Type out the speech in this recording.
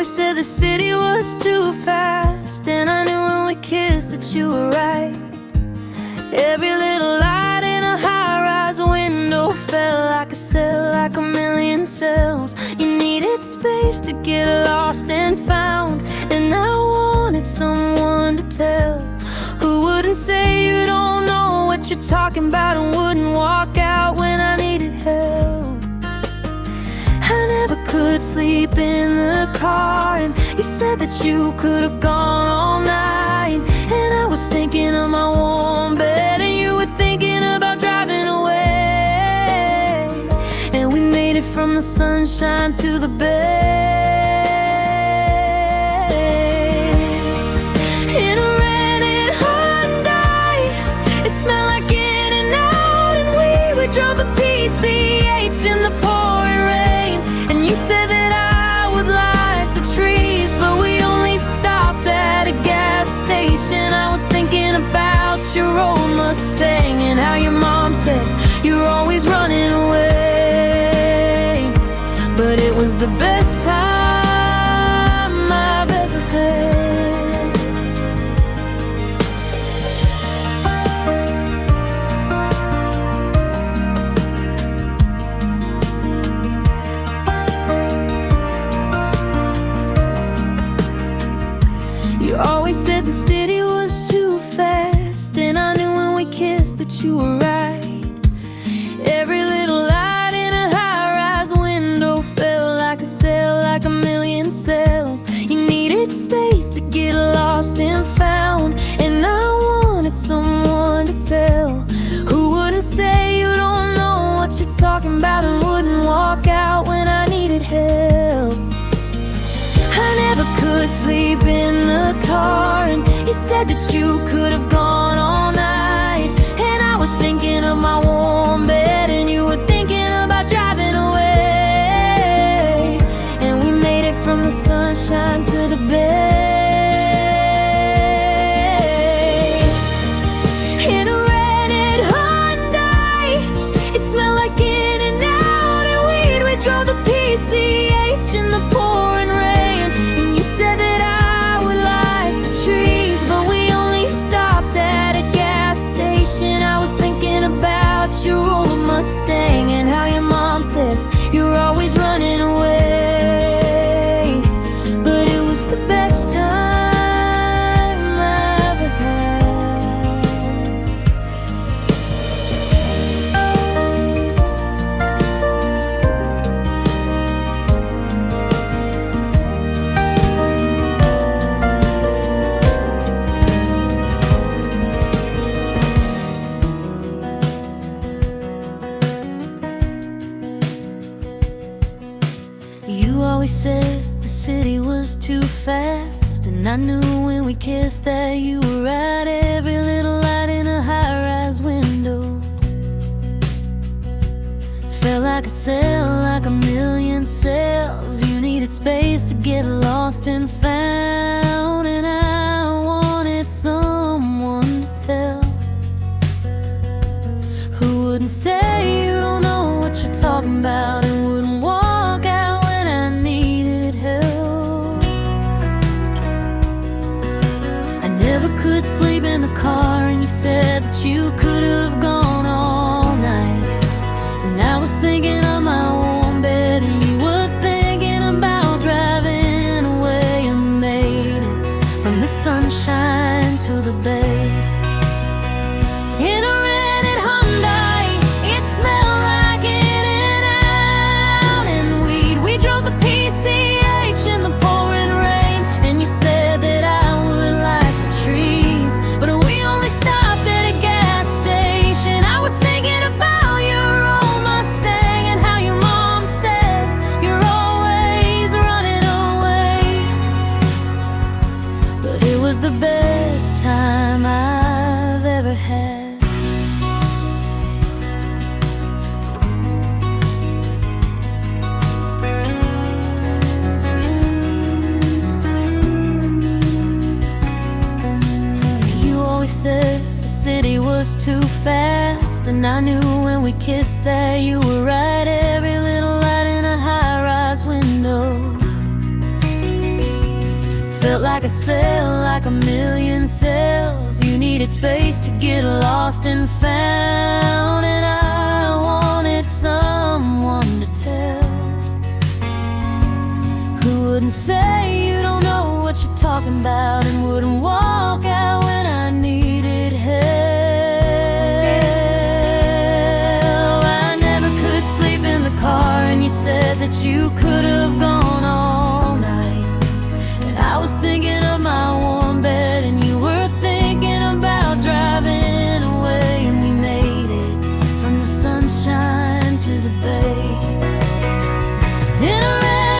always said the city was too fast, and I knew when we kissed that you were right. Every little light in a high-rise window felt like a cell, like a million cells. You needed space to get lost and found, and I wanted someone to tell, who wouldn't say you don't know what you're talking about, and wouldn't walk out when I needed help. I never could sleep in the car, and you said that you could have gone all night. And I was thinking of my warm bed, and you were thinking about driving away. And we made it from the sunshine to the bay in a rented Hyundai. It smelled like In and Out, and we drove the PCH in the pouring rain. And you said that I would like the trees, but we only stopped at a gas station. I was thinking about your old Mustang, and how your mom said you're always running away. But it was the best time I've ever had. You always said the city was too fast, and I knew when we kissed that you were right. Every little light in a high-rise window felt like a cell, like a million cells. You needed space to get lost and found, and I wanted someone to tell, who wouldn't say you don't know what you're talking about, and wouldn't walk out when I needed help. I never could sleep in the car, and you said that you could have gone all night. And I was thinking of my warm bed, and you were thinking about driving away. And we made it from the sunshine to the bay in a rented Hyundai. It smelled like In and Out, and we drove the PCH in the pouring rain. And you said that I would like the trees, but we only stopped at a gas station. I was thinking about your old Mustang, and how your mom said you're always running away. But it was the best time I ever You always said the city was too fast, and I knew when we kissed that you were right. Every little light in a high-rise window felt like a cell, like a million cells. You needed space to get lost and found, and I wanted someone to tell, who wouldn't say you don't know what you're talking about, and wouldn't walk out when I needed help. I never could sleep in the car, and you said that you could have gone all night. And I was thinking of my warm bed, and you were thinking about driving away. And made it from the sunshine to the bay in a rented Hyundai. It smelled like In and Out, and we drove the PCH in the pouring rain. And you said that I would like the trees, but we only stopped at a gas station. I was thinking about your old Mustang, and how your mom said you're always running away. But it was the best time I've ever had. You always said the city was too fast, and I knew when we kissed that you were right. Every little light in a high-rise window felt like a cell, like a million cells. You needed space to get lost and found, and I wanted someone to tell, who wouldn't say you don't know what you're talking about, and wouldn't walk out when I needed help. I never could sleep in the car, and you said that you could have gone